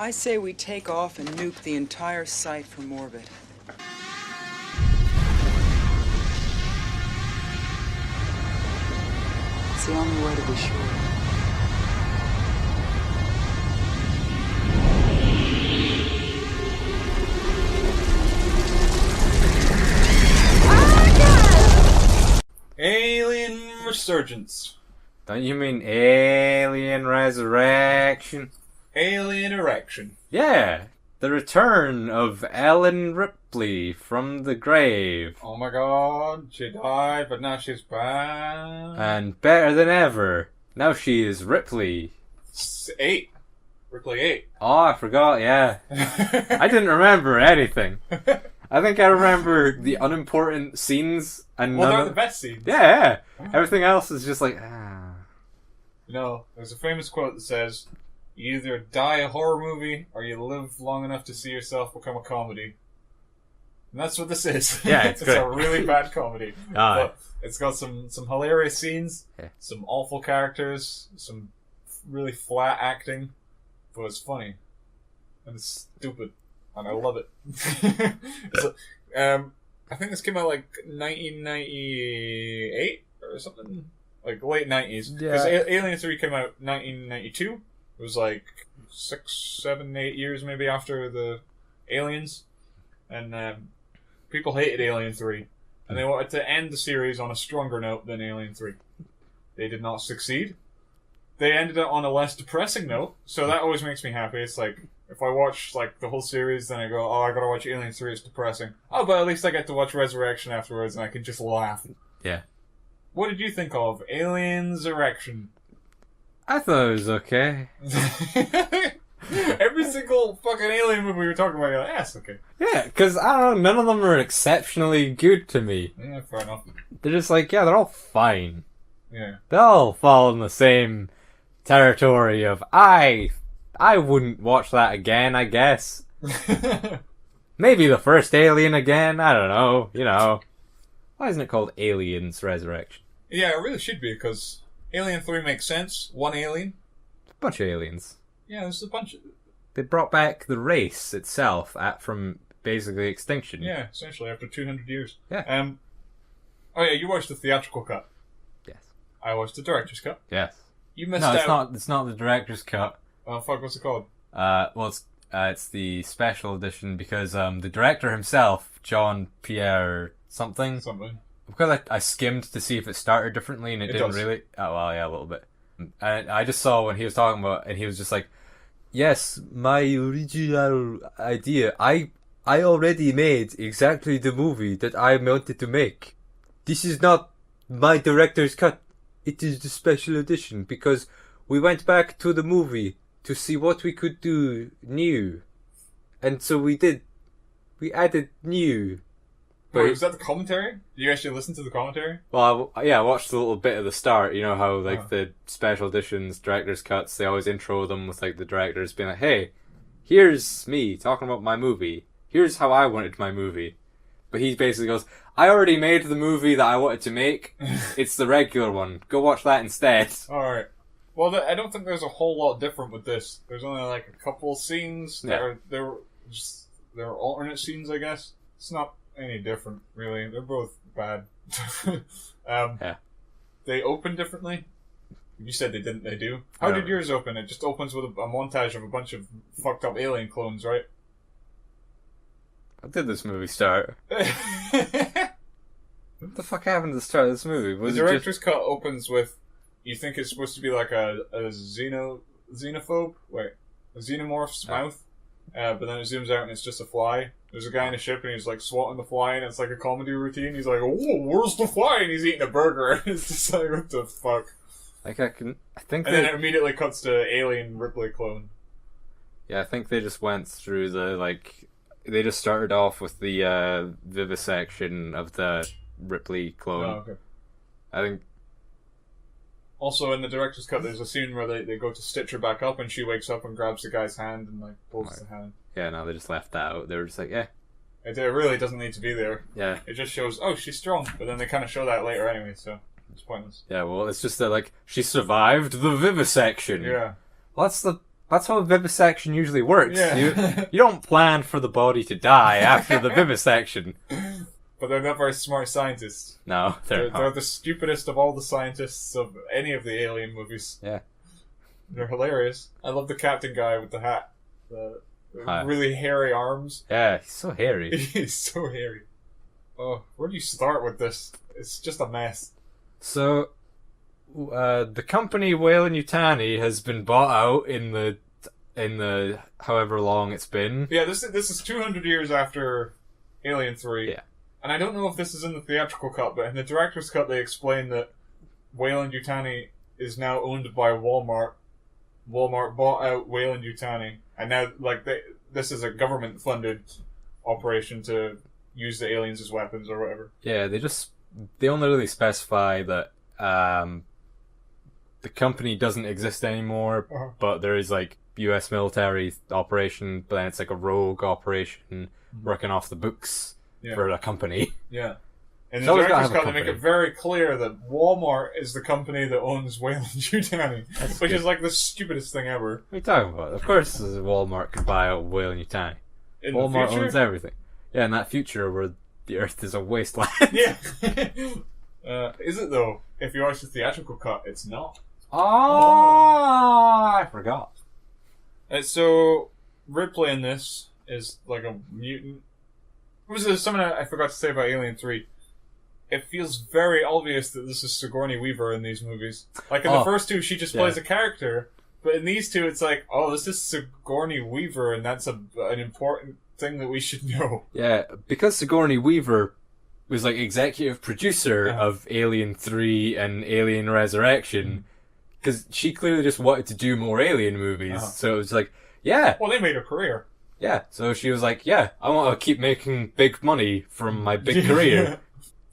I say we take off and nuke the entire site from orbit. It's the only way to be sure. Alien Resurgence. Don't you mean Alien Resurrection? Alien Erection. Yeah, the return of Ellen Ripley from the grave. Oh my god, she died, but now she's back. And better than ever, now she is Ripley. 8. Ripley 8. Oh, I forgot, yeah. I didn't remember anything. I think I remember the unimportant scenes and Well, none they're of the best scenes. Yeah. Everything else is just like, You know, there's a famous quote that says, "You either die a horror movie, or you live long enough to see yourself become a comedy." And that's what this is. Yeah, it's It's great. a really bad comedy. Aye. But it's got some hilarious scenes, Yeah. some awful characters, some really flat acting, but it's funny. And it's stupid. And I love it. So, I think this came out like 1998 or something. Like late 90s. Because Yeah. Alien 3 came out 1992. It was like 6, 7, 8 years maybe after the Aliens. And people hated Alien 3. And they wanted to end the series on a stronger note than Alien 3. They did not succeed. They ended it on a less depressing note, so that always makes me happy. It's like, if I watch like the whole series, then I go, oh, I gotta watch Alien 3, it's depressing. Oh, but at least I get to watch Resurrection afterwards, and I can just laugh. yeah. What did you think of Alien's Erection? I thought it was okay. Every single fucking Alien movie we were talking about, you're like, yeah, it's okay. Yeah, because, I don't know, none of them are exceptionally good to me. Yeah, fair enough. They're just like, yeah, they're all fine. Yeah. They all fall in the same territory of, I wouldn't watch that again, I guess. Maybe the first Alien again, I don't know, you know. Why isn't it called Aliens Resurrection? Yeah, it really should be, because Alien 3 makes sense. One alien. A bunch of aliens. Yeah, there's a bunch of... They brought back the race itself from basically extinction. Yeah, essentially, after 200 years. Yeah. Oh yeah, you watched the theatrical cut. Yes. I watched the director's cut. Yes. You missed No, out. it's not the director's cut. Oh, fuck, what's it called? Well, it's the special edition because the director himself, John Pierre something, Something. because I skimmed to see if it started differently and it didn't does. really. Oh well, yeah, a little bit. And I just saw when he was talking about, and he was just like, "Yes, my original idea. I already made exactly the movie that I wanted to make. This is not my director's cut. It is the special edition because we went back to the movie to see what we could do new, and so we did. We added new." Wait, was that the commentary? Did you actually listen to the commentary? Well, I watched a little bit at the start. You know how like Oh. the special editions, director's cuts, they always intro them with like the directors being like, "Hey, here's me talking about my movie. Here's how I wanted my movie." But he basically goes, "I already made the movie that I wanted to make. It's the regular one. Go watch that instead." Alright. Well, I don't think there's a whole lot different with this. There's only like a couple scenes that Yeah. they're alternate scenes, I guess. It's not any different, really. They're both bad. Yeah. They open differently. You said they didn't, they do. How No. did yours open? It just opens with a montage of a bunch of fucked up alien clones, right? How did this movie start? What the fuck happened at the start of this movie? The Was it director's cut opens with, you think it's supposed to be like a xenophobe? Wait, a xenomorph's mouth? But then it zooms out and it's just a fly. There's a guy in a ship and he's like swatting the fly and it's like a comedy routine. He's like, "Oh, where's the fly?" And he's eating a burger. It's just like, what the fuck? like I think And they, then it immediately cuts to alien Ripley clone. yeah, I think they just went through the like. They just started off with the vivisection of the Ripley clone. Oh, okay. I think. Also, in the director's cut, there's a scene where they go to stitch her back up and she wakes up and grabs the guy's hand and like pulls Right. the hand. Yeah, no, they just left that out. They were just like, yeah, It really doesn't need to be there. yeah, It just shows, oh, she's strong. But then they kind of show that later anyway, so it's pointless. yeah. Well, it's just that like she survived the vivisection. Yeah. Well, That's how vivisection usually works. Yeah. You don't plan for the body to die after the vivisection. But they're not very smart scientists. No, they're They're not. the stupidest of all the scientists of any of the Alien movies. Yeah. They're hilarious. I love the captain guy with the hat. The Hi. really hairy arms. Yeah, he's so hairy. He's so hairy. Oh, where do you start with this? It's just a mess. So, the company Weyland-Yutani has been bought out in the however long it's been. Yeah, this is 200 years after Alien 3. Yeah. And I don't know if this is in the theatrical cut, but in the director's cut they explain that Weyland-Yutani is now owned by Walmart. Walmart bought out Weyland-Yutani, and now this is a government-funded operation to use the aliens as weapons or whatever. Yeah, they only really specify that the company doesn't exist anymore, Uh-huh. but there is like U.S. military operation, but then it's like a rogue operation working off the books Yeah. for a company. Yeah. In It's the always gotta director's have a cut, they make company. it very clear that Walmart is the company that owns Weyland-Yutani, which good. is like the stupidest thing ever. What are you talking about? Of course Walmart could buy out Weyland-Yutani. In Walmart the future, owns everything. Yeah, in that future where the Earth is a wasteland. yeah. Is it though? If you watch the theatrical cut, it's not. Oh, I forgot. So Ripley in this is like a mutant. What was something I forgot to say about Alien 3? It feels very obvious that this is Sigourney Weaver in these movies. Like in the Oh, first two, she just yeah. plays a character, but in these two, it's like, oh, this is Sigourney Weaver, and that's an important thing that we should know. Yeah, because Sigourney Weaver was like executive producer Uh-huh. of Alien 3 and Alien Resurrection, because she clearly just wanted to do more Alien movies. Uh-huh. So it was like, yeah, Well, they made a career. yeah. So she was like, yeah, I want to keep making big money from my big career.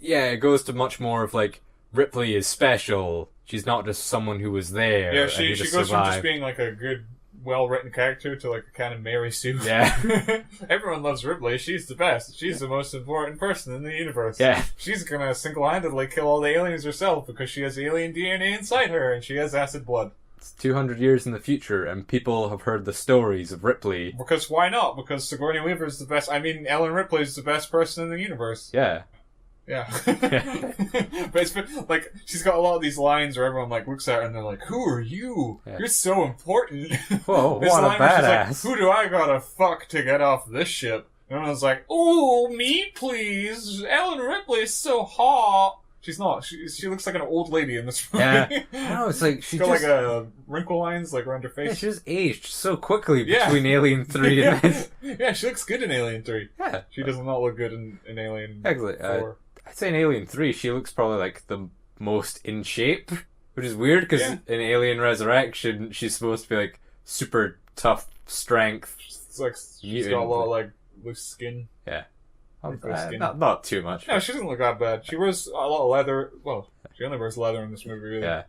Yeah, it goes to much more of like, Ripley is special. She's not just someone who was there. Yeah, and she who just goes from just survived. being like a good, well-written character to like a kind of Mary Sue. Yeah. Everyone loves Ripley. She's the best. She's the most important person in the universe. Yeah. She's gonna single-handedly kill all the aliens herself because she has alien DNA inside her and she has acid blood. It's 200 years in the future, and people have heard the stories of Ripley. Because why not? Because Sigourney Weaver is the best. I mean, Ellen Ripley is the best person in the universe. Yeah. Yeah. But it's been, like, she's got a lot of these lines where everyone like looks at her and they're like, "Who are you? Yeah. You're so important." Whoa, This what a line where she's like, badass. "Who do I gotta fuck to get off this ship?" And everyone's like, "Oh, me, please. Ellen Ripley is so hot." She's not. She looks like an old lady in this movie. Yeah. No, it's like she She's got just... like a wrinkle lines like around her Yeah, face. she just aged so quickly Yeah. between Alien 3 yeah. and this. Yeah, she looks good in Alien 3. Yeah. She does not look good in Alien Actually, 4. I'd say in Alien 3, she looks probably like the most in shape, which is weird because Yeah. in Alien Resurrection, she's supposed to be like super tough strength. It's like she's Mutant, got a lot of but- like loose skin. Wrinkly skin. Not too much. No, she doesn't look that bad. She wears a lot of leather. Well, she only wears leather in this movie, really. Yeah.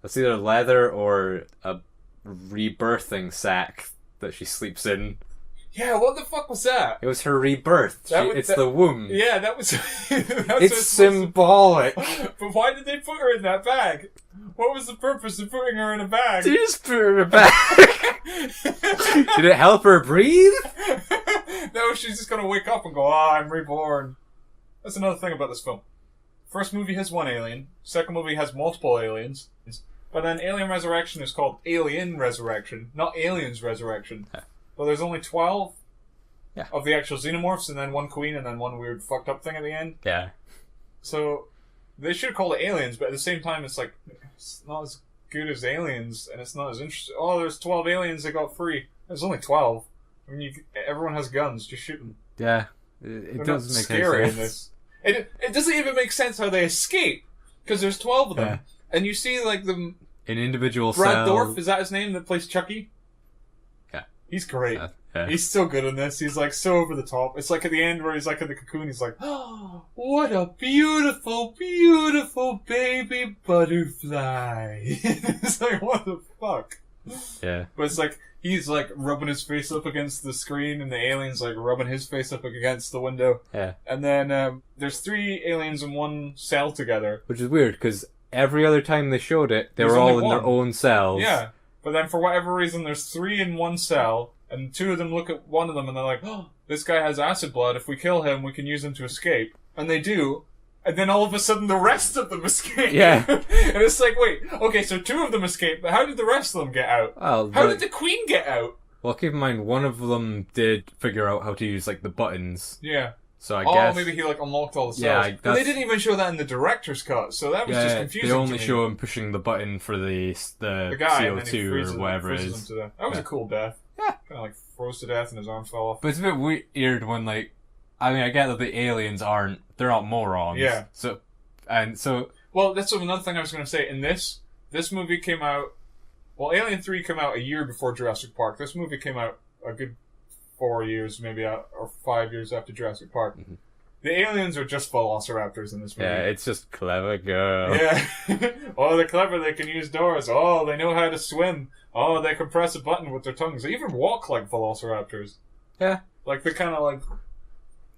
It's either leather or a rebirthing sack that she sleeps in. Yeah, what the fuck was that? It was her rebirth. It's the womb. Yeah, that was. It's symbolic. But why did they put her in that bag? What was the purpose of putting her in a bag? She just put her back. Did it help her breathe? No, she's just gonna wake up and go, "Ah, I'm reborn." That's another thing about this film. First movie has one alien. Second movie has multiple aliens. But then Alien Resurrection is called Alien Resurrection, not Aliens Resurrection. Yeah. But there's only 12 Yeah. of the actual xenomorphs, and then one queen, and then one weird fucked up thing at the end. Yeah. So they should call it Aliens, but at the same time, it's like it's not as good as Aliens, and it's not as interesting. Oh, there's 12 aliens they got free. There's only 12. I mean, everyone has guns. Just shoot them. Yeah. They're It not doesn't make scary any in sense. this. It doesn't even make sense how they escape because there's 12 of them, Yeah. and you see like the In individual Brad cells. Dourif, is that his name that plays Chucky? Yeah. He's great. Yeah. He's so good in this. He's like so over the top. It's like at the end where he's like in the cocoon. He's like, "Oh, what a beautiful, beautiful baby butterfly." It's like, what the fuck? Yeah. But it's like he's like rubbing his face up against the screen, and the alien's like rubbing his face up against the window. Yeah. And then there's 3 aliens in one cell together. Which is weird because every other time they showed it, they There's were all only in their one. own cells. Yeah. But then for whatever reason, there's 3 in one cell, and 2 of them look at one of them and they're like, oh, this guy has acid blood. If we kill him, we can use him to escape. And they do. And then all of a sudden, the rest of them escape. Yeah. And it's like, wait, okay, so 2 of them escaped, but how did the rest of them get out? Well, How did the Queen get out? Well, keep in mind, one of them did figure out how to use, like, the buttons. Yeah. So I guess... maybe he, like, unlocked all the cells. Yeah, But they didn't even show that in the director's cut, so that was just confusing they only to me. show him pushing the button for the guy, and then he CO2 freezes or whatever it freezes is. him to death. That was a cool death. Yeah. Kind of, like, froze to death and his arm fell off. But it's a bit weird when, like... I mean, I get that the aliens aren't... They're not morons. Yeah. So... Well, that's another thing I was going to say. In this movie came out... Well, Alien 3 came out a year before Jurassic Park. This movie came out a good 4 years, maybe, or 5 years after Jurassic Park. Mm-hmm. The aliens are just velociraptors in this movie. Yeah, it's just clever girl. Yeah. Oh, they're clever. They can use doors. Oh, they know how to swim. Oh, they can press a button with their tongues. They even walk like velociraptors. Yeah. Like, they're kind of like...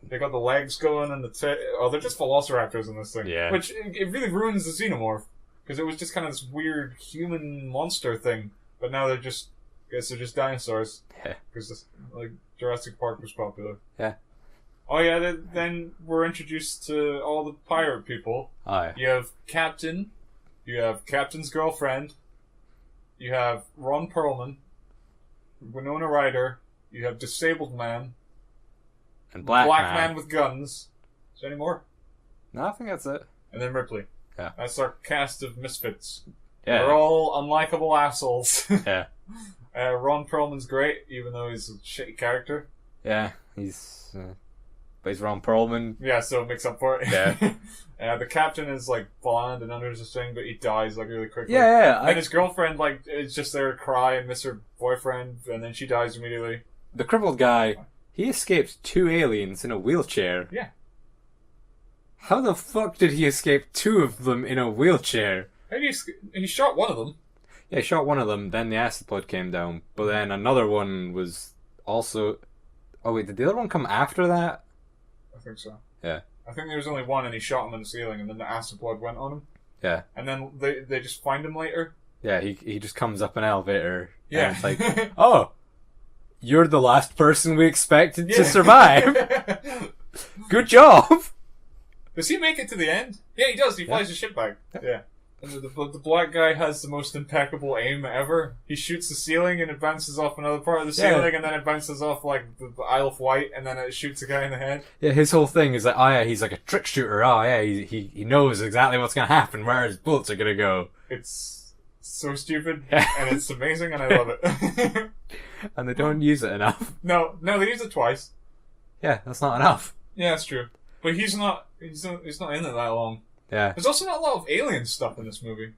They got the legs going and they're just velociraptors in this thing. Yeah. Which, it really ruins the xenomorph. Because it was just kind of this weird human monster thing. But now they're just... I guess they're just dinosaurs. Yeah. Because, like, Jurassic Park was popular. Yeah. Oh yeah, then we're introduced to all the pirate people. Oh, yeah. You have Captain, you have Captain's girlfriend, you have Ron Perlman, Winona Ryder, you have Disabled Man, And Black Man with guns. Is there any more? No, I think that's it. And then Ripley. Yeah. That's our cast of misfits. Yeah. They're all unlikable assholes. Yeah. Ron Perlman's great, even though he's a shitty character. Yeah. He's... but he's Ron Perlman. Yeah, so it makes up for it. Yeah. The captain is like blonde and under his thing, but he dies like really quickly. Yeah. And his girlfriend like is just there to cry and miss her boyfriend, and then she dies immediately. The crippled guy, he escaped 2 aliens in a wheelchair. Yeah. How the fuck did he escape 2 of them in a wheelchair? Maybe he shot one of them. Yeah, he shot one of them, then the acid blood came down. But then another one was also... Oh wait, did the other one come after that? I think so. Yeah. I think there was only one, and he shot him in the ceiling, and then the acid blood went on him. Yeah. And then they just find him later. Yeah, he just comes up an elevator. Yeah. And it's like, oh, you're the last person we expected to survive. Good job. Does he make it to the end? Yeah, he does. He flies the ship back. Yeah. And the black guy has the most impeccable aim ever. He shoots the ceiling and it bounces off another part of the ceiling, and then it bounces off like the Isle of Wight, and then it shoots a guy in the head. Yeah, his whole thing is like, oh yeah, he's like a trick shooter. Oh yeah, he knows exactly what's gonna happen, where his bullets are gonna go. It's so stupid, Yeah. and it's amazing, and I love it. And they don't use it enough. No, they use it twice. Yeah, that's not enough. Yeah, that's true. But he's not in it that long. Yeah. There's also not a lot of alien stuff in this movie.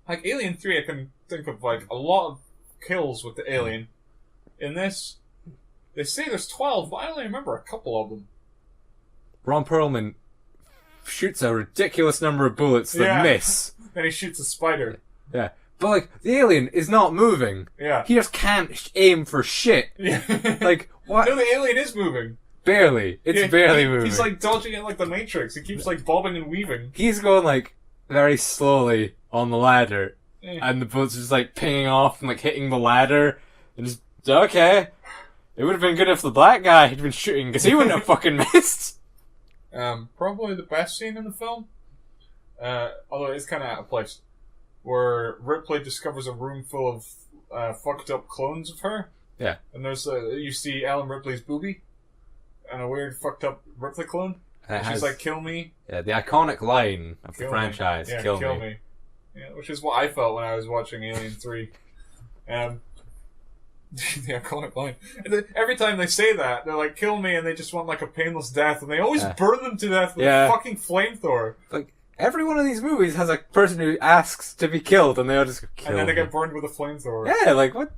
Like Alien 3, I can think of like a lot of kills with the alien. In this, they say there's 12, but I only remember a couple of them. Ron Perlman shoots a ridiculous number of bullets that miss. Then he shoots a spider. Yeah. But like, the alien is not moving. Yeah. He just can't aim for shit. Yeah. Like, what? No, the alien is moving. Barely. It's barely moving. He's like dodging it like the Matrix. He keeps like bobbing and weaving. He's going like very slowly on the ladder, Yeah. and the bullets just like pinging off and like hitting the ladder, and just okay. It would have been good if the black guy had been shooting, because he wouldn't have fucking missed. Probably the best scene in the film. Although it's kind of out of place, where Ripley discovers a room full of fucked up clones of her. Yeah. And there's you see Ellen Ripley's boobie, and a weird fucked up Ripley clone. And she's like, "Kill me." Yeah, the iconic line of the Kill franchise, me. Yeah, kill kill me. me. Yeah, which is what I felt when I was watching Alien 3. The iconic line. And then every time they say that, they're like, "Kill me," and they just want like a painless death, and they always burn them to death with a fucking flamethrower. Like, every one of these movies has a person who asks to be killed, and they all just kill And then they them. get burned with a flamethrower. Yeah, like, what?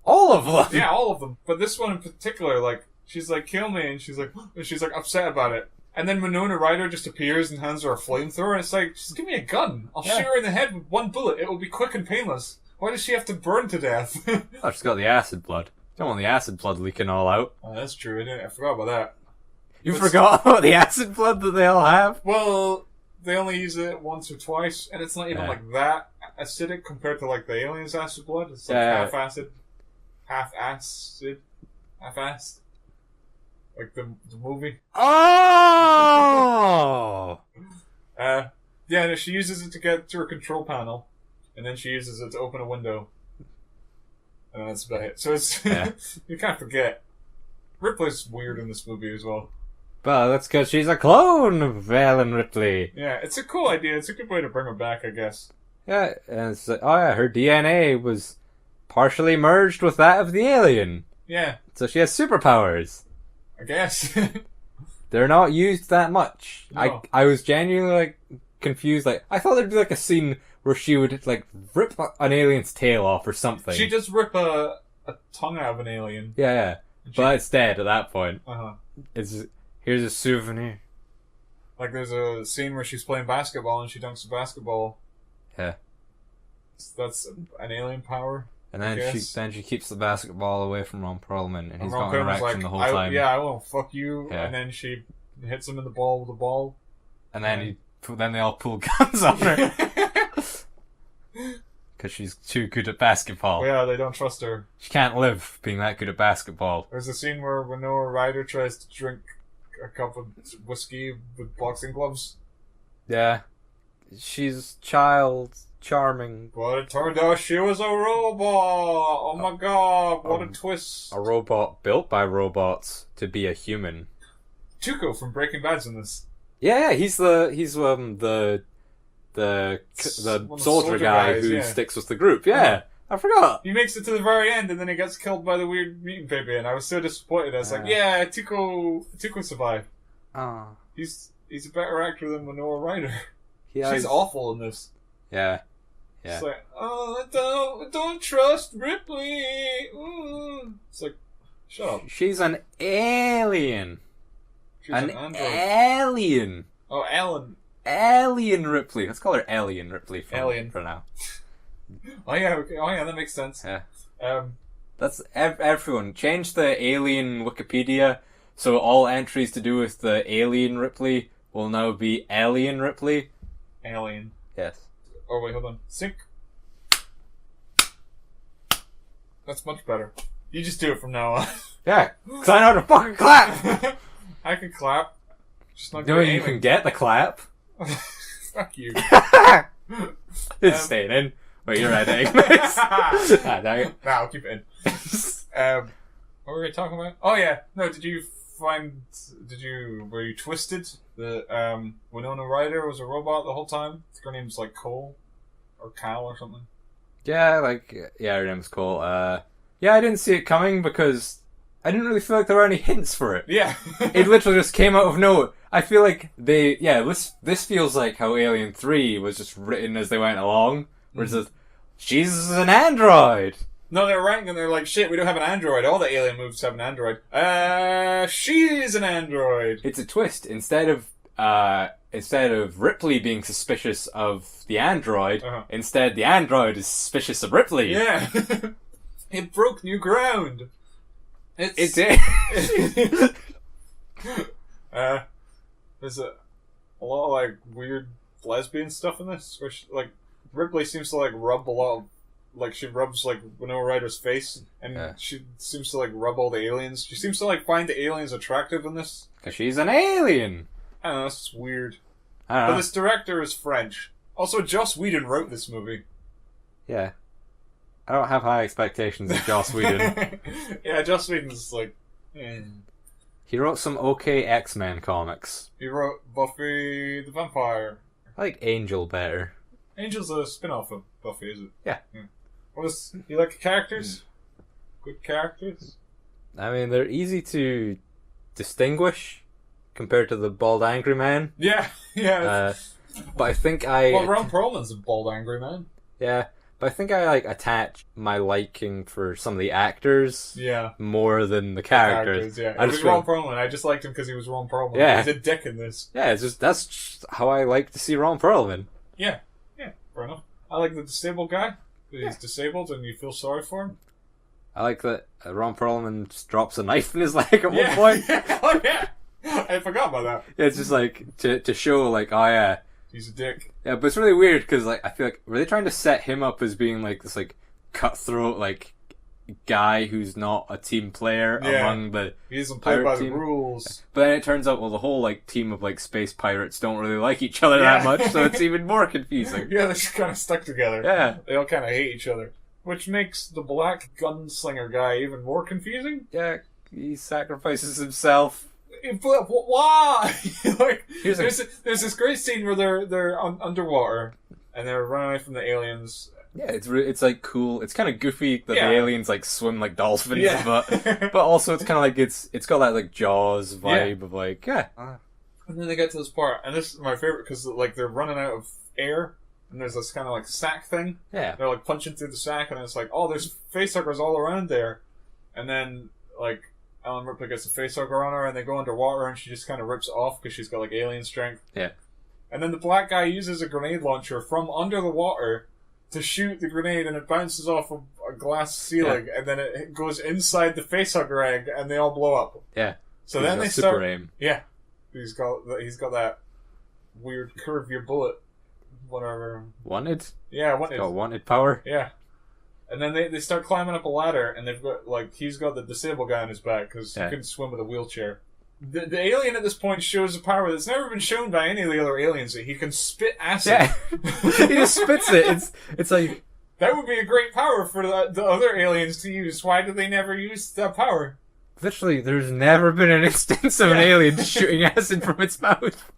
All of them! Yeah, all of them. But this one in particular, like, she's like, "Kill me," and she's like upset about it. And then Winona Ryder just appears and hands her a flamethrower, and it's like, just give me a gun. I'll shoot her in the head with one bullet. It will be quick and painless. Why does she have to burn to death? Oh, she's got the acid blood. Don't want the acid blood leaking all out. Oh, that's true. I forgot about that. You forgot about the acid blood that they all have? Well, they only use it once or twice, and it's not even like that acidic compared to like the aliens' acid blood. It's like Yeah. half acid, half acid, half acid. Like the movie. Oh! Yeah, no, she uses it to get to her control panel, and then she uses it to open a window. And that's about it. So it's Yeah. you can't forget. Ripley's weird in this movie as well. Well, that's because she's a clone of Ellen Ripley. Yeah, it's a cool idea. It's a good way to bring her back, I guess. Yeah, and it's like, oh yeah, her DNA was partially merged with that of the alien. Yeah, So she has superpowers. I guess. They're not used that much. No. I was genuinely like confused. Like I thought there'd be like a scene where she would like rip an alien's tail off or something. She does rip a tongue out of an alien. Yeah. But it's dead at that point. Uh-huh. Here's a souvenir. Like there's a scene where she's playing basketball and she dunks the basketball. Yeah. That's an alien power. And I then guess. she keeps the basketball away from Ron Perlman, and he's Ron got an Perlman's erection the whole time. I won't fuck you. Yeah. And then she hits him in the ball with a ball. And then then they all pull guns on her because she's too good at basketball. Yeah, they don't trust her. She can't live being that good at basketball. There's a scene where Winona Ryder tries to drink a cup of whiskey with boxing gloves. Yeah, she's charming. But it turned out she was a robot! Oh my god, what a twist. A robot built by robots to be a human. Tuco from Breaking Bad's in this. Yeah, he's the One of the soldier soldier guy guys, who yeah. sticks with the group. Yeah, I forgot. He makes it to the very end and then he gets killed by the weird mutant baby and I was so disappointed. I was like, Yeah. yeah, Tuco survived. Oh, He's a better actor than Winona Ryder. yeah, She's awful in this. yeah. It's like, oh, I don't trust Ripley. Ooh. It's like, shut up. She's an alien. She's An an android. alien. Oh, Ellen. Alien Ripley. Let's call her Alien Ripley for now. Oh yeah, okay. Oh yeah, that makes sense. Yeah. Um, That's everyone. Change the alien Wikipedia so all entries to do with the alien Ripley will now be Alien Ripley. Alien. Yes. Oh wait, hold on. Sync. That's much better. You just do it from now on. Yeah, because I know how to fucking clap. I can clap. Just not No, good at you aiming. can get the clap. Fuck you. It's staying in. Wait, you're editing this. Dang it. Nah, I'll keep it in. What were we talking about? Oh yeah, no. Were you twisted? The Winona Ryder was a robot the whole time. I think her name's like Cole or Cal or something. Yeah, her name's Cole. Yeah, I didn't see it coming because I didn't really feel like there were any hints for it. Yeah. It literally just came out of nowhere. I feel like this feels like how Alien 3 was just written as they went along. Where it's just, she's an android. No, they're writing and they're like, shit, we don't have an android. All the alien movies have an android. She's an android. It's a twist. Instead of Ripley being suspicious of the android, instead the android is suspicious of Ripley. Yeah. It broke new ground. It did. There's a lot of like weird lesbian stuff in this, where Ripley seems to like rub a lot of, like she rubs like Winona Ryder's face, and she seems to like rub all the aliens. She seems to like find the aliens attractive in this. Because she's an alien. I don't know, that's weird. I don't But know. this director is French. Also, Joss Whedon wrote this movie. Yeah. I don't have high expectations of Joss Whedon. Yeah, Joss Whedon's like... He wrote some okay X-Men comics. He wrote Buffy the Vampire. I like Angel better. Angel's a spin-off of Buffy, is it? Yeah. You like the characters? Good characters? I mean, they're easy to distinguish compared to the bald angry man. Yeah, yeah. But I think Well, Ron Perlman's a bald angry man. Yeah, but I think I attach my liking for some of the actors more than the characters. Yeah. I It was just Ron Perlman. I just liked him because he was Ron Perlman. Yeah. He's a dick in this. Yeah, that's just how I like to see Ron Perlman. Yeah, fair enough. I like the disabled guy. He's disabled and you feel sorry for him. I like that Ron Perlman just drops a knife in his leg at one point. Oh yeah, I forgot about that. Yeah, it's just like to show like, oh yeah, He's a dick. Yeah, but it's really weird because like I feel like were they trying to set him up as being like this like cutthroat like guy who's not a team player Yeah. among the He doesn't play by pirate team? the rules. But then it turns out well the whole like team of like space pirates don't really like each other Yeah. that much, so it's even more confusing. Yeah, they're just kind of stuck together. Yeah. They all kind of hate each other. Which makes the black gunslinger guy even more confusing. Yeah, he sacrifices himself. But why? Like, Here's a- there's this great scene where they're underwater and they're running away from the aliens. Yeah, it's like cool. It's kind of goofy that Yeah. the aliens like swim like dolphins, Yeah. but also it's kind of like it's got that like Jaws vibe of like yeah. And then they get to this part, and this is my favorite because like they're running out of air, and there's this kind of like sack thing. Yeah. They're like punching through the sack, and it's like, oh, there's facehuggers all around there. And then like Ellen Ripley gets a facehugger on her, and they go underwater, and she just kind of rips it off because she's got like alien strength. Yeah. And then the black guy uses a grenade launcher from under the water to shoot the grenade, and it bounces off a glass ceiling, and then it goes inside the facehugger egg, and they all blow up. Yeah. So He's then got they super start. aim. Yeah, he's got that weird curve your bullet, whatever. Wanted? Yeah, what is? Got wanted power. Yeah, and then they start climbing up a ladder, and they've got like he's got the disabled guy on his back because Yeah. he couldn't swim with a wheelchair. The alien at this point shows a power that's never been shown by any of the other aliens. That he can spit acid. Yeah. He just spits it. It's like That would be a great power for the other aliens to use. Why do they never use that power? literally there's never been an instance of an alien shooting acid from its mouth.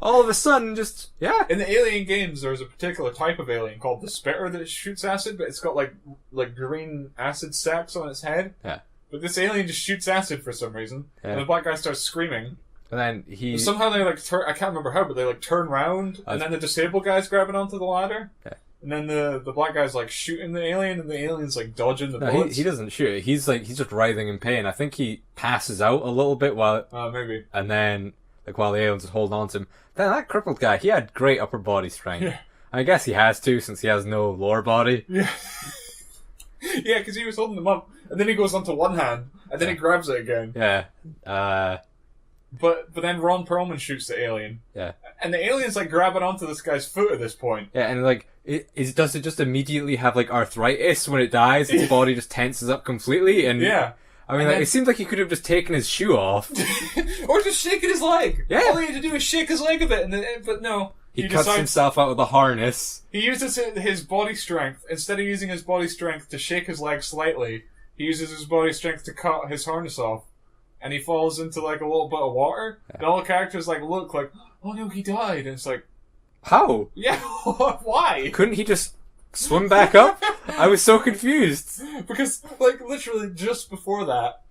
All of a sudden, just yeah. In the Alien games, there's a particular type of alien called the Spitter that shoots acid, but it's got like green acid sacs on its head. Yeah. But this alien just shoots acid for some reason, Yeah. and the black guy starts screaming. And then he Somehow they like turn. I can't remember how, but they like turn round, and then the disabled guy's grabbing onto the ladder. Yeah. And then the black guy's like shooting the alien, and the alien's like dodging the no, bullets. he doesn't shoot. He's just writhing in pain. I think he passes out a little bit Maybe. and then while the aliens are holding on to him. Then that crippled guy, he had great upper body strength. Yeah. I guess he has to since he has no lower body. Yeah. Yeah, because he was holding them up, and then he goes onto one hand, and then he grabs it again. Yeah. But then Ron Perlman shoots the alien. Yeah. And the alien's like grabbing onto this guy's foot at this point. Yeah, and does it just immediately have like arthritis when it dies? Its body just tenses up completely, and Yeah. I mean, And then- it seems like he could have just taken his shoe off. Or just shaking his leg. Yeah. All he had to do was shake his leg a bit, but no. He cuts decides himself out with a harness. he uses his body strength instead of using his body strength to shake his leg slightly. He uses his body strength to cut his harness off, and he falls into like a little bit of water. And all the characters like look like, oh no, he died. And it's like, How? yeah, why? Couldn't he just swim back up? I was so confused. Because, like, literally just before that,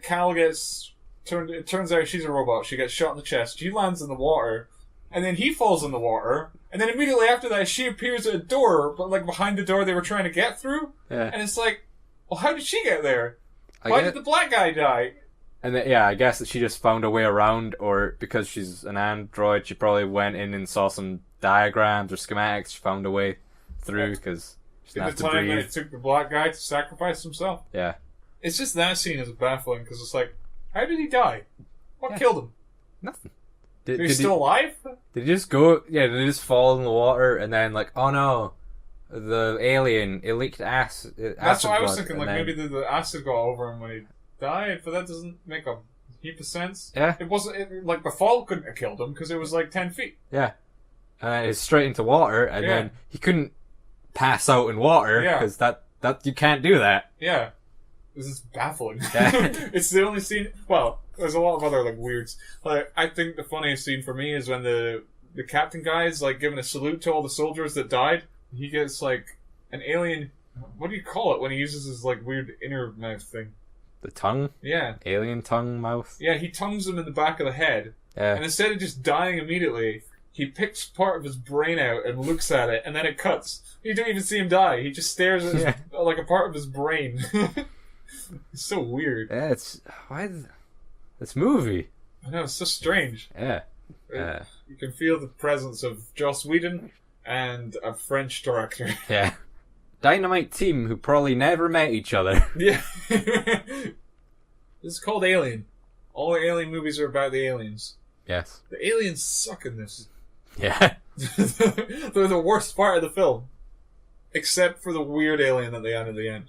Cal gets turned. It turns out she's a robot. She gets shot in the chest. She lands in the water, and then he falls in the water. And then immediately after that, she appears at a door, but like behind the door they were trying to get through. Yeah. And it's like, well, how did she get there? I Why guess- did the black guy die? And then, yeah, I guess that she just found a way around, or because she's an android, she probably went in and saw some diagrams or schematics. She found a way through because she In didn't the have to time that breathe. it took the black guy to sacrifice himself. Yeah. It's just that scene is baffling because it's like, how did he die? What Yeah. killed him? Nothing. Is he Did still alive? Did he just go? Yeah, did he just fall in the water and then like, oh no, the alien it leaked acid. That's what I was blood, thinking. and Like then- maybe the acid got over him when he died, but that doesn't make a heap of sense. Yeah. It wasn't like the fall couldn't have killed him because it was like 10 feet. Yeah, and then it's straight into water, and Yeah. then he couldn't pass out in water Yeah. because that you can't do that. Yeah, this is baffling. Yeah. It's the only scene. Well, there's a lot of other like weirds. Like I think the funniest scene for me is when the captain guy is like giving a salute to all the soldiers that died. He gets like an alien. What do you call it when he uses his like weird inner mouth thing? The tongue, Yeah. alien tongue mouth. Yeah, he tongues him in the back of the head. Yeah. And instead of just dying immediately, he picks part of his brain out and looks at it, and then it cuts. You don't even see him die. He just stares at his, like a part of his brain. It's so weird. Yeah, this movie. I know, it's so strange. Yeah. You can feel the presence of Joss Whedon and a French director. Yeah. Dynamite team who probably never met each other. Yeah. This is called Alien. All the Alien movies are about the aliens. Yes. The aliens suck in this. Yeah. They're the worst part of the film. Except for the weird alien that they add at the end.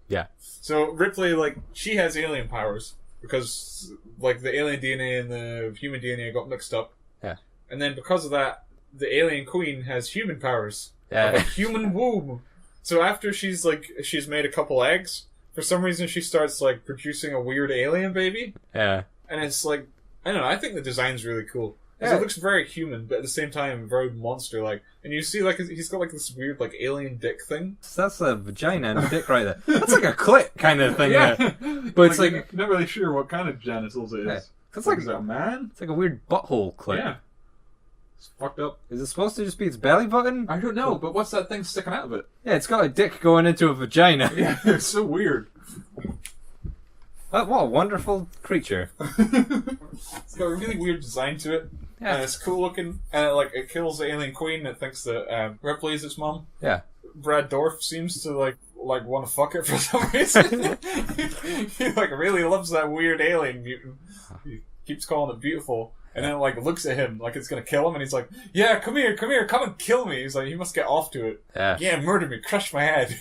Yeah. So Ripley, like, she has alien powers because, like, the alien DNA and the human DNA got mixed up. Yeah. And then because of that, the alien queen has human powers. Yeah. Like a human womb. So after she's made a couple eggs, for some reason she starts, like, producing a weird alien baby. Yeah. And it's like, I don't know, I think the design's really cool. 'Cause Yeah. it looks very human, but at the same time, very monster-like. And you see, like, he's got, like, this weird, like, alien dick thing. So that's a vagina and a dick right there. That's like a clit kind of thing. Yeah. But it's like you're not really sure what kind of genitals it is. Yeah. It's Like, like is it a man? it's like a weird butthole clit. Yeah. It's fucked up. Is it supposed to just be its belly button? I don't know, but what's that thing sticking out of it? Yeah, it's got a dick going into a vagina. Yeah, it's so weird. What a wonderful creature. It's got a really weird design to it. Yeah. And it's cool looking. And, it kills the alien queen that thinks that Ripley is its mom. Yeah. Brad Dourif seems to, like want to fuck it for some reason. He, like, really loves that weird alien mutant. He keeps calling it beautiful. And then, like, looks at him like it's gonna kill him, and he's like, yeah, come here, come and kill me. He's like, you must get off to it. Yeah. Yeah, murder me, crush my head.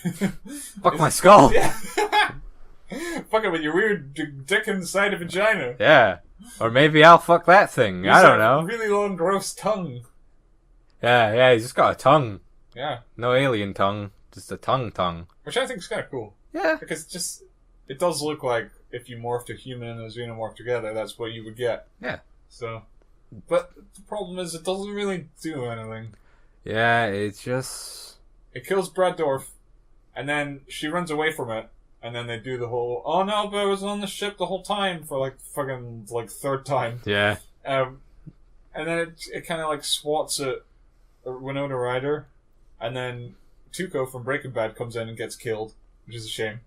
Fuck my skull. Yeah. Fuck it with your weird dick inside a vagina. Yeah. Or maybe I'll fuck that thing. I don't know. Really long, gross tongue. Yeah, he's just got a tongue. Yeah. No alien tongue. Just a tongue. Which I think is kind of cool. Yeah. Because it does look like if you morphed a human and a xenomorph together, that's what you would get. Yeah. So, but the problem is it doesn't really do anything. Yeah, it's just... It kills Brad Dourif, and then she runs away from it, and then they do the whole, oh no, but I was on the ship the whole time for like fucking like third time. Yeah. And then it kind of like swats at Winona Ryder, and then Tuco from Breaking Bad comes in and gets killed, which is a shame.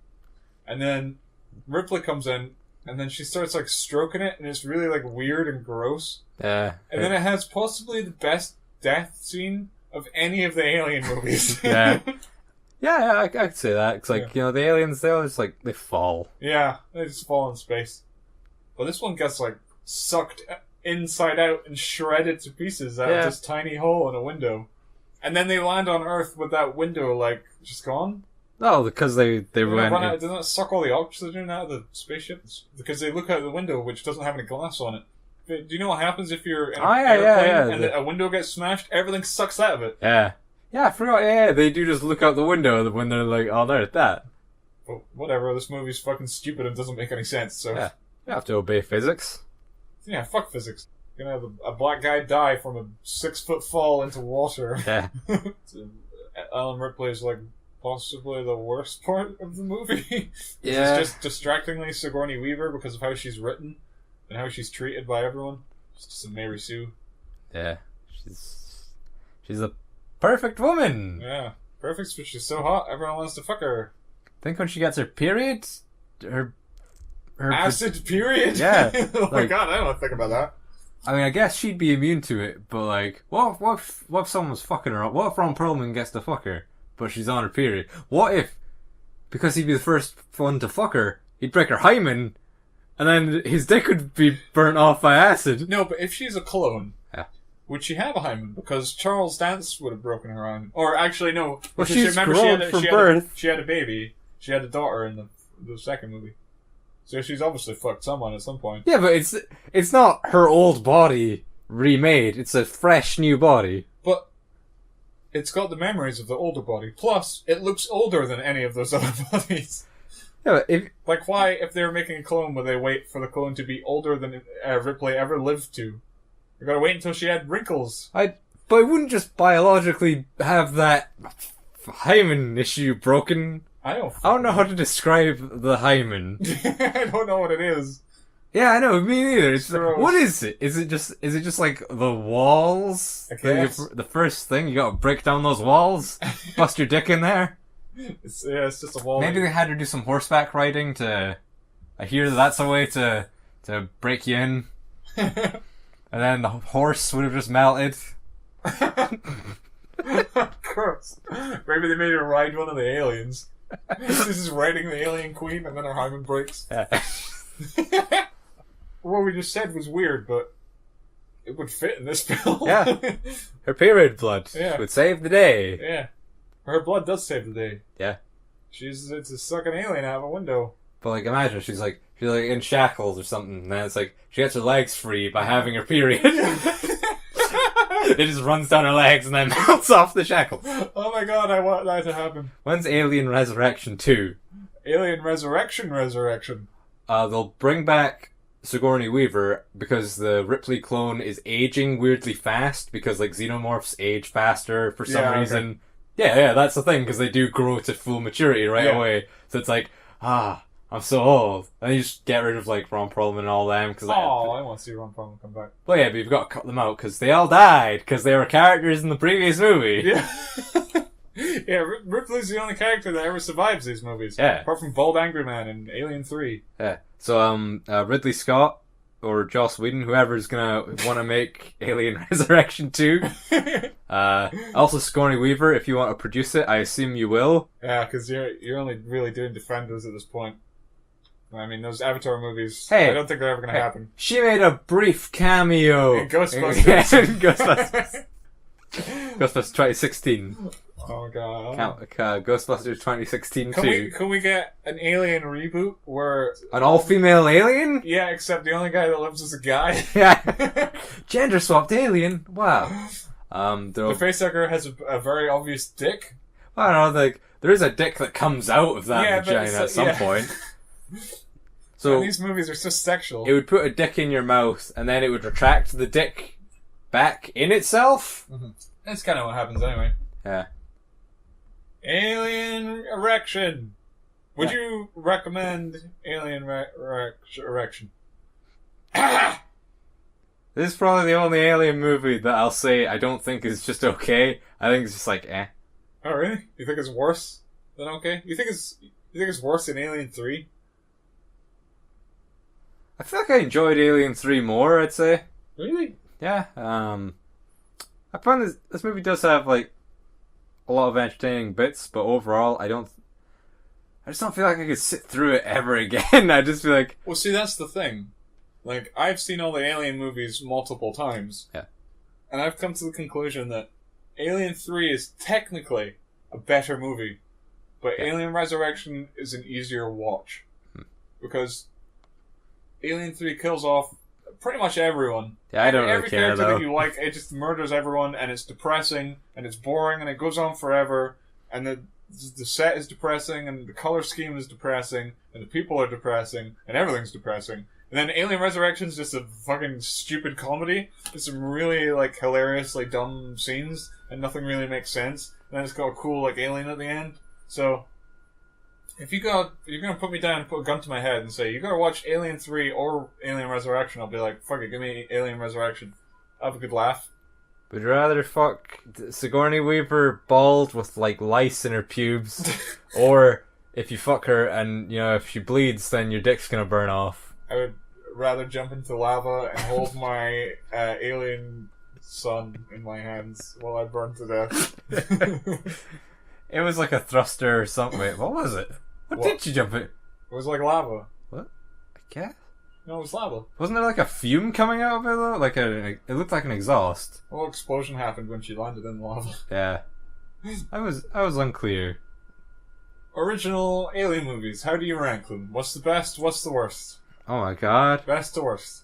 And then Ripley comes in, and then she starts like stroking it, and it's really like weird and gross. Yeah. And then it has possibly the best death scene of any of the Alien movies. Yeah. Yeah, I could say that. It's like, the aliens, they always, like, they fall. Yeah, they just fall in space. But this one gets, like, sucked inside out and shredded to pieces out of this tiny hole in a window. And then they land on Earth with that window, like, just gone. No, because they Didn't went... it suck all the oxygen out of the spaceship? Because they look out the window, which doesn't have any glass on it. Do you know what happens if you're in an airplane and a window gets smashed? Everything sucks out of it. Yeah. Yeah, I forgot, they do just look out the window when they're like, oh, they're at that. But whatever, this movie's fucking stupid and doesn't make any sense, so... Yeah. You have to obey physics. Yeah, fuck physics. You're gonna have a black guy die from a 6-foot fall into water. Yeah. Alan Ripley is, like, possibly the worst part of the movie. Yeah. It's just distractingly Sigourney Weaver because of how she's written and how she's treated by everyone. She's just a Mary Sue. Yeah. She's a perfect woman. Yeah. Perfect, but she's so hot, everyone wants to fuck her. Think when she gets her period, her acid period? Yeah. Oh my god, I don't want to think about that. I mean, I guess she'd be immune to it, but like, what if someone's fucking her up? What if Ron Perlman gets to fuck her, but she's on her period? What if, because he'd be the first one to fuck her, he'd break her hymen, and then his dick would be burnt off by acid? No, but if she's a clone, Yeah. would she have a hymen? Because Charles Dance would have broken her hymen. Or actually, no. Well, because she's grown from birth. She had a baby. She had a daughter in the second movie. So she's obviously fucked someone at some point. Yeah, but it's not her old body remade. It's a fresh new body. But it's got the memories of the older body. Plus, it looks older than any of those other bodies. Yeah, but Like, why, if they were making a clone, would they wait for the clone to be older than Ripley ever lived to? You gotta wait until she had wrinkles. but I wouldn't just biologically have that hymen issue broken. I don't know how to describe the hymen. I don't know what it is. Yeah, I know, me neither. It's Gross. what is it? Is it just like the walls? I guess. The first thing, you gotta break down those walls? Bust your dick in there? It's just a wall. Maybe they had to do some horseback riding to... I hear that's a way to break you in. And then the horse would have just melted. Of course. Maybe they made her ride one of the aliens. This is riding the alien queen and then her hymen breaks. Yeah. What we just said was weird, but it would fit in this film. Yeah. Her period blood Yeah. would save the day. Yeah. Her blood does save the day. Yeah. It's a sucking alien out of a window. But like, imagine she's like in shackles or something, and then it's like she gets her legs free by having her period. It just runs down her legs and then melts off the shackles. Oh my god, I want that to happen. When's Alien Resurrection 2? Alien Resurrection. They'll bring back Sigourney Weaver because the Ripley clone is aging weirdly fast because like xenomorphs age faster for some Yeah, okay. reason. Yeah, that's the thing because they do grow to full maturity right Yeah. away. So it's like, I'm so old. And you just get rid of like Ron Perlman and all them because Oh, I want to see Ron Perlman come back. well, yeah, but you've got to cut them out because they all died because they were characters in the previous movie. Yeah. Yeah, Ripley's the only character that ever survives these movies. Yeah. Apart from Bald Angry Man and Alien 3. Yeah. So, Ridley Scott or Joss Whedon, whoever's gonna want to make Alien Resurrection 2. Also Sigourney Weaver, if you want to produce it, I assume you will. Yeah, because you're only really doing Defenders at this point. I mean, those Avatar movies, Hey. I don't think they're ever going to happen. She made a brief cameo In Ghostbusters. Yeah, in Ghostbusters. Ghostbusters 2016. Oh god. Ghostbusters 2016 too. Can we get an Alien reboot where... An all-female alien? Yeah, except the only guy that lives is a guy. Yeah. Gender swapped alien. Wow. The facehugger has a very obvious dick. I don't know, like, there is a dick that comes out of that Yeah, but vagina at some yeah. point. And So these movies are so sexual. it would put a dick in your mouth, and then it would retract the dick back in itself. That's kind of what happens anyway. Yeah. Alien Erection. Would Yeah. you recommend Alien Erection? This is probably the only alien movie that I'll say I don't think is just okay. I think it's just like, eh. Oh, really? You think it's worse than okay? You think it's worse than Alien 3? I feel like I enjoyed Alien 3 more, I'd say. Really? Yeah, I find this movie does have, like, a lot of entertaining bits, but overall, I just don't feel like I could sit through it ever again. I just feel like, Well, see, that's the thing. Like, I've seen all the Alien movies multiple times. Yeah. And I've come to the conclusion that Alien 3 is technically a better movie, but Yeah. Alien Resurrection is an easier watch. Because Alien 3 kills off pretty much everyone. yeah, I don't Every really care, character though. that you like, it just murders everyone, and it's depressing, and it's boring, and it goes on forever, and the set is depressing, and the color scheme is depressing, and the people are depressing, and everything's depressing. And then Alien Resurrection is just a fucking stupid comedy with some really, like, hilarious, like, dumb scenes, and nothing really makes sense. And then it's got a cool, like, alien at the end. So, if you're gonna put me down and put a gun to my head and say, you gotta watch Alien 3 or Alien Resurrection, I'll be like, fuck it, give me Alien Resurrection. I'll have a good laugh. Would you rather fuck Sigourney Weaver bald with, like, lice in her pubes? Or if you fuck her and, you know, if she bleeds, then your dick's gonna burn off? I would rather jump into lava and hold my alien son in my hands while I burn to death. It was like a thruster or something. Wait, what was it? What What? did you jump in? It was like lava. I guess. No, it was lava. Wasn't there like a fume coming out of it though? Like it looked like an exhaust. A little explosion happened when she landed in lava. Yeah. I was unclear. Original Alien movies, how do you rank them? What's the best, what's the worst? Oh my god. Best to worst.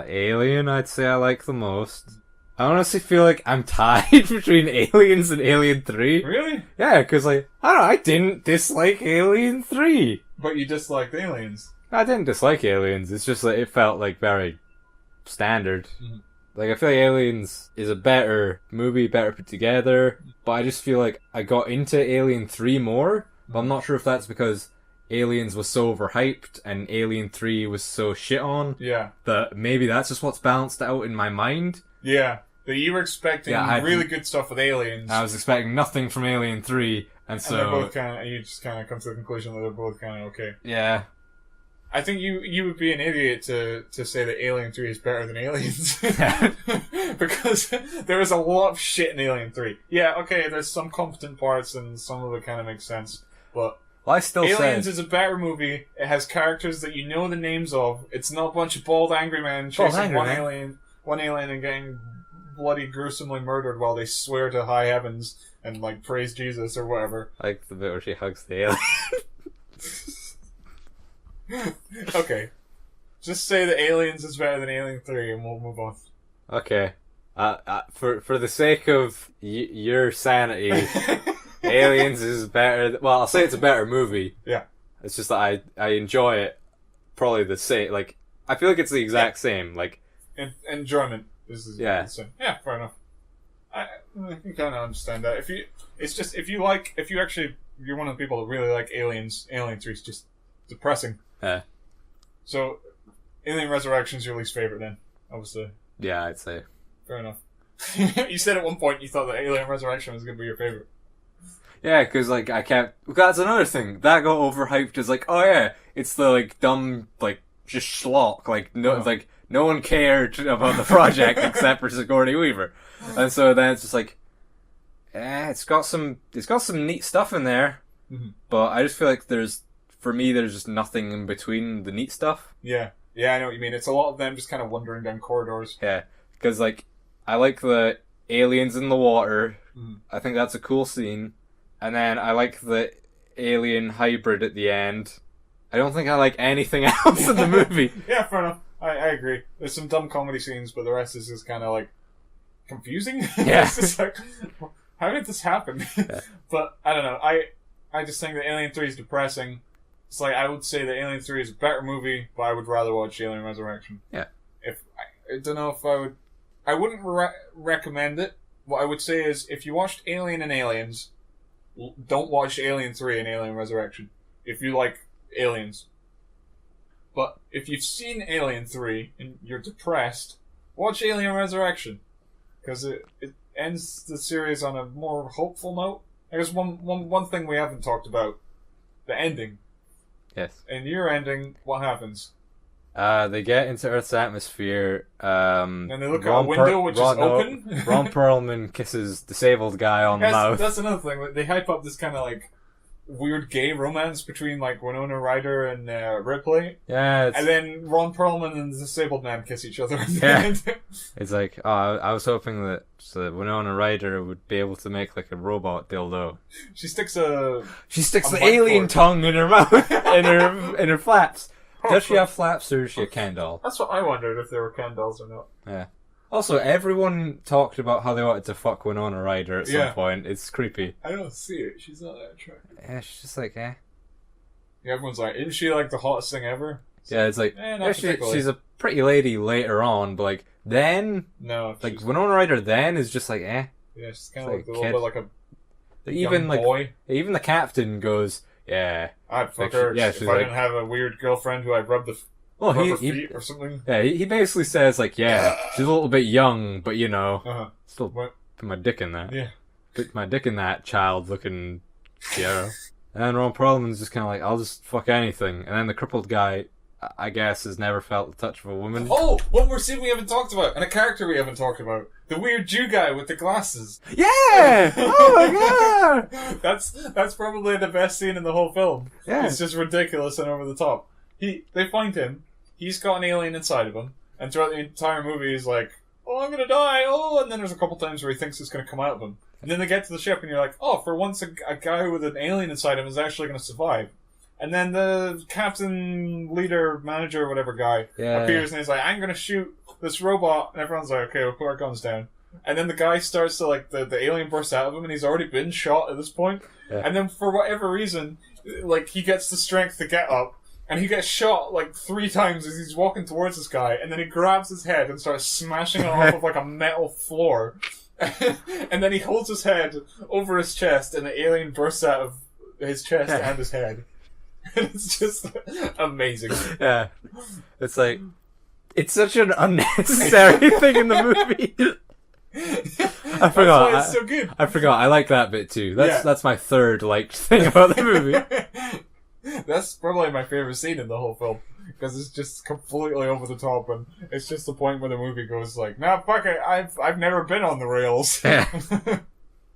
Alien I'd say I like the most. I honestly feel like I'm tied between Aliens and Alien 3. Really? Yeah, cause like, I don't know, I didn't dislike Alien 3. But you disliked Aliens. I didn't dislike Aliens, it's just like, it felt like very standard. Mhm. Like, I feel like Aliens is a better movie, better put together, but I just feel like I got into Alien 3 more, but I'm not sure if that's because Aliens was so overhyped and Alien 3 was so shit on, Yeah. that maybe that's just what's balanced out in my mind. Yeah. That you were expecting Yeah, really good stuff with Aliens. I was expecting nothing from Alien 3, and and they're so, both and you just kind of come to the conclusion that they're both kind of okay. yeah. I think you would be an idiot to say that Alien 3 is better than Aliens. Because there is a lot of shit in Alien 3. Yeah, okay, there's some competent parts and some of it kind of makes sense. But Well, I still Aliens said, is a better movie. It has characters that you know the names of. It's not a bunch of bald angry men chasing angry one men. alien. one alien and getting bloody gruesomely murdered while they swear to high heavens and like praise Jesus or whatever. I like the bit where she hugs the alien. Okay. Just say that Aliens is better than Alien 3 and we'll move on. Okay. For the sake of your sanity, Aliens is better. Well, I'll say it's a better movie. Yeah. It's just that I enjoy it probably the same. Like, I feel like it's the exact same. Like, Enjoyment is Yeah. yeah, fair enough. I can kind of understand that. You're one of the people that really like Aliens. Alien 3 is just depressing. Yeah. So, Alien Resurrection is your least favorite then, obviously. yeah, I'd say. Fair enough. You said at one point you thought that Alien Resurrection was going to be your favorite. Yeah, because, like, I can't... That's another thing. That got overhyped as, like, oh, yeah, it's the, like, dumb, like, just schlock. Like, no one cared about the project except for Sigourney Weaver. And so then it's just like, it's got some neat stuff in there, but I just feel like for me, there's just nothing in between the neat stuff. Yeah. Yeah, I know what you mean. It's a lot of them just kind of wandering down corridors. Yeah, because, like, I like the aliens in the water. I think that's a cool scene. And then I like the alien hybrid at the end. I don't think I like anything else in the movie. Yeah, fair enough. I agree. There's some dumb comedy scenes, but the rest is just kind of, like, confusing. Yeah. It's just like, how did this happen? Yeah. But, I don't know. I just think that Alien 3 is depressing. It's like, I would say that Alien 3 is a better movie, but I would rather watch Alien Resurrection. Yeah. I don't know if I would... I wouldn't recommend it. What I would say is, if you watched Alien and Aliens, don't watch Alien 3 and Alien Resurrection. If you like aliens. But if you've seen Alien 3 and you're depressed, watch Alien Resurrection. Because it ends the series on a more hopeful note. I guess one thing we haven't talked about, the ending. Yes. In your ending, what happens? They get into Earth's atmosphere. And they look out a window which is open. Ron Perlman kisses disabled guy on the mouth. That's another thing. They hype up this kind of like weird gay romance between like Winona Ryder and Ripley. Yeah, And then Ron Perlman and the disabled man kiss each other. Yeah. It's like, I was hoping that Winona Ryder would be able to make like a robot dildo. She sticks a the mic alien cord. tongue in her mouth, in her flaps. Does she have flaps or is she a Ken doll? That's what I wondered, if they were Ken dolls or not. Yeah. Also, everyone talked about how they wanted to fuck Winona Ryder at some Yeah. point. It's creepy. I don't see it. She's not that attractive. Yeah, she's just like, eh. Yeah, everyone's like, isn't she like the hottest thing ever? Yeah, it's like, not yeah, particularly. she's a pretty lady later on, but like, then, No. like, she's- Winona Ryder then is just like, eh. yeah, she's kind it's of like like a a little kid. bit like a Even young like, boy. even the captain goes, yeah. I'd fuck Like, her yeah, if she's I like- didn't have a weird girlfriend who I'd rub her Well, he feet or something. yeah, he basically says like, yeah, she's a little bit young, but you know, Uh-huh. still What? put my dick in that. Yeah. Put my dick in that child-looking Sierra. And Ron Perlman's just kind of like, I'll just fuck anything. And then the crippled guy, I guess, has never felt the touch of a woman. Oh, one more scene we haven't talked about, and a character we haven't talked about. The weird Jew guy with the glasses. Yeah! Oh my god! That's probably the best scene in the whole film. Yeah. It's just ridiculous and over the top. They find him, he's got an alien inside of him, and throughout the entire movie he's like, oh, I'm gonna die, oh, and then there's a couple times where he thinks it's gonna come out of him. And then they get to the ship and you're like, oh, for once a guy with an alien inside him is actually gonna survive. And then the captain, leader, manager, whatever guy appears and he's like, I'm gonna shoot this robot, and everyone's like, okay, we'll put our guns down. And then the guy starts to, like, the alien bursts out of him and he's already been shot at this point. Yeah. And then for whatever reason, like, he gets the strength to get up. And he gets shot like 3 times as he's walking towards this guy, and then he grabs his head and starts smashing it off of like a metal floor. And then he holds his head over his chest, and the alien bursts out of his chest and his head. And it's just amazing. Yeah. It's like, it's such an unnecessary thing in the movie. I forgot. That's why it's so good. I forgot. I like that bit too. Yeah. That's my third liked thing about the movie. That's probably my favorite scene in the whole film, because it's just completely over the top, and it's just the point where the movie goes like, "Nah, fuck it, I've never been on the rails." Yeah.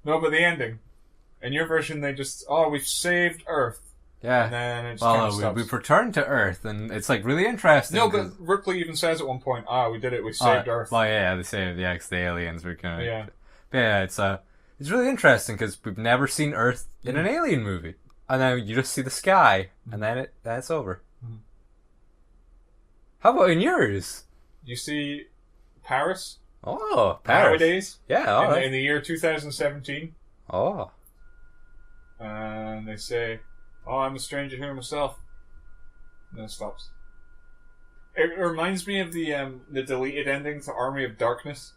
No, but the ending. In your version, they just, we've saved Earth. Yeah. And then it just kind of Well, stops. we've returned to Earth, and it's like really interesting. No, 'cause- but Ripley even says at one point, we did it, we saved Earth. Well, yeah, they saved the aliens. We're kind of Yeah. But yeah, it's really interesting because we've never seen Earth in an alien movie, and then you just see the sky, and then it's over. Mhm. How about in yours? You see Paris Oh, Paris. nowadays Yeah, all in right. the year 2017, Oh, and they say, I'm a stranger here myself. And then it stops. It reminds me of the deleted ending to Army of Darkness.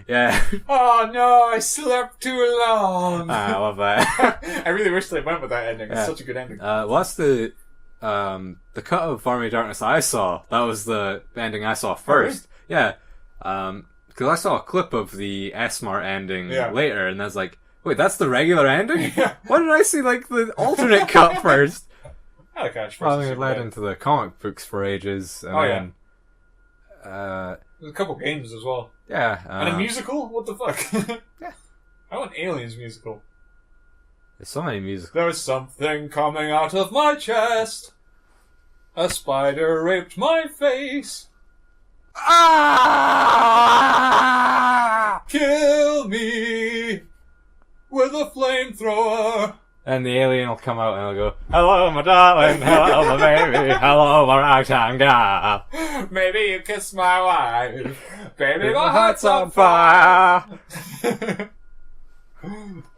yeah. Oh no, I slept too long. I love that. I really wish they went with that ending. Yeah. It's such a good ending. What's the cut of Army of Darkness I saw? That was the ending I saw first. Yeah. Because I saw a clip of the S-Mart ending Yeah. later, and I was like, wait, that's the regular ending? Yeah. Why did I see, like, the alternate cut first? I like Ash Well, versus it led Superman. into the comic books for ages, and Oh, then... There's a couple games as well. yeah. And a musical? What the fuck? Yeah. I want Aliens musical. There's so many musicals. There's something coming out of my chest. A spider raped my face. Ah! Kill me with a flamethrower. And the alien will come out and he'll go, hello, my darling, hello, my baby, hello, my ragtime gal. Maybe you kiss my wife. Baby, My heart's on fire.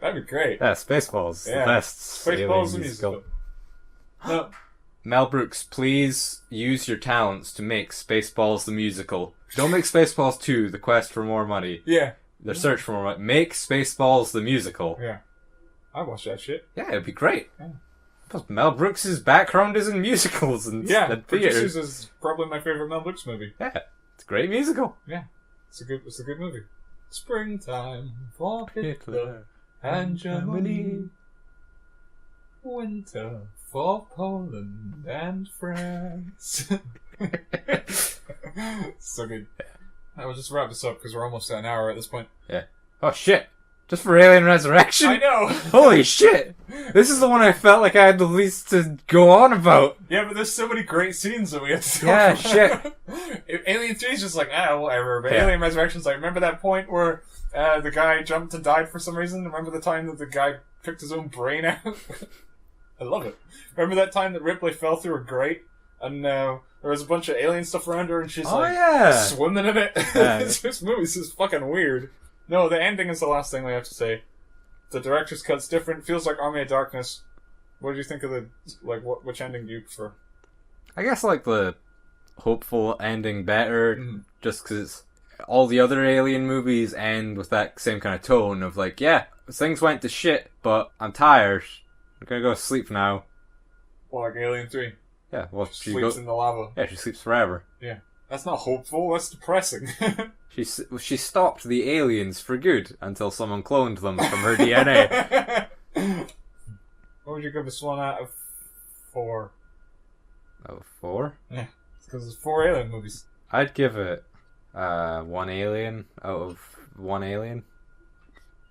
That'd be great. Yeah, Spaceballs, Yeah. the best Spaceballs alien the musical. No. Mel Brooks, please use your talents to make Spaceballs the musical. Don't make Spaceballs 2, The Quest for More Money. Yeah. The Search for More Money. Make Spaceballs the musical. Yeah. I watch that shit. Yeah, it'd be great. Yeah. Plus, Mel Brooks' background is in musicals and Yeah. and theatre. Producers is probably my favorite Mel Brooks movie. Yeah, it's a great musical. Yeah. It's a good movie. Springtime for Hitler and Germany. Winter for Poland and France. So good. I will just wrap this up because we're almost at an hour at this point. Oh shit! Just for Alien Resurrection? I know! Holy shit! This is the one I felt like I had the least to go on about. Yeah, but there's so many great scenes that we have to talk Yeah, about. shit. Alien 3 is just like, whatever. But Yeah. Alien Resurrection's like, remember that point where the guy jumped and died for some reason? Remember the time that the guy picked his own brain out? I love it. Remember that time that Ripley fell through a grate and there was a bunch of alien stuff around her and she's Yeah. swimming in it? Yeah. This movie's just fucking weird. No, the ending is the last thing we have to say. The director's cut's different. Feels like Army of Darkness. What do you think of which ending do you prefer? I guess like the hopeful ending better, Mhm. just because all the other Alien movies end with that same kind of tone of like, yeah, things went to shit, but I'm tired. I'm gonna go to sleep now. Well, like Alien 3. Yeah, well, she Sleeps in the lava. yeah, she sleeps forever. That's not hopeful, that's depressing. She stopped the aliens for good until someone cloned them from her DNA. What would you give this one out of 4? Oh, 4? Because there's 4 Alien movies. I'd give it 1 alien out of 1 alien.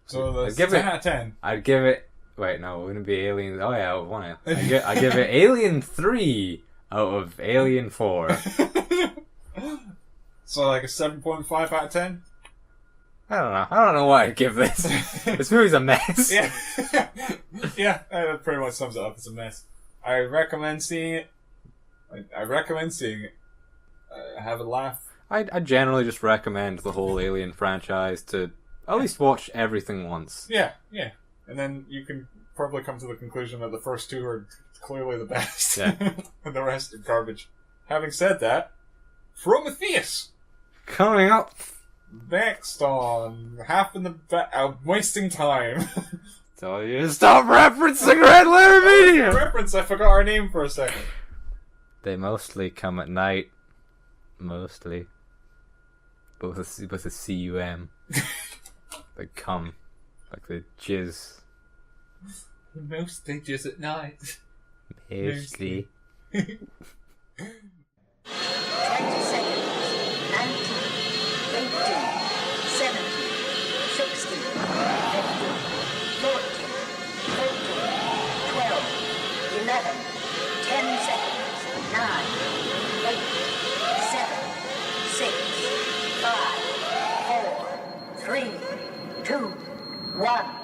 So that's I'd give 10 it- out of 10. I'd give it. Wait, no, it wouldn't be Alien. Oh yeah, out of 1 alien. I give it Alien 3 out of Alien 4. So like a 7.5 out of 10? I don't know. I don't know what I'd give this. This movie's a mess. Yeah. Yeah, that pretty much sums it up. It's a mess. I recommend seeing it. I recommend seeing it. Have a laugh. I generally just recommend the whole Alien franchise to at least watch everything once. Yeah, yeah. And then you can probably come to the conclusion that the first 2 are clearly the best. Yeah. And the rest are garbage. Having said that, Prometheus! Coming up. Next on Half in the Wasting Time. Tell you to stop referencing Red Letter Media! Reference, I forgot our name for a second. They mostly come at night. Mostly. But with a C-U-M. They come. Like the jizz. Mostly just at night. Mostly. 20 seconds. 19, 18, 17, 16, 15, 14, 13, 12, 11, 9, 8, 7, 6, 5, 4, 3, 2, 1.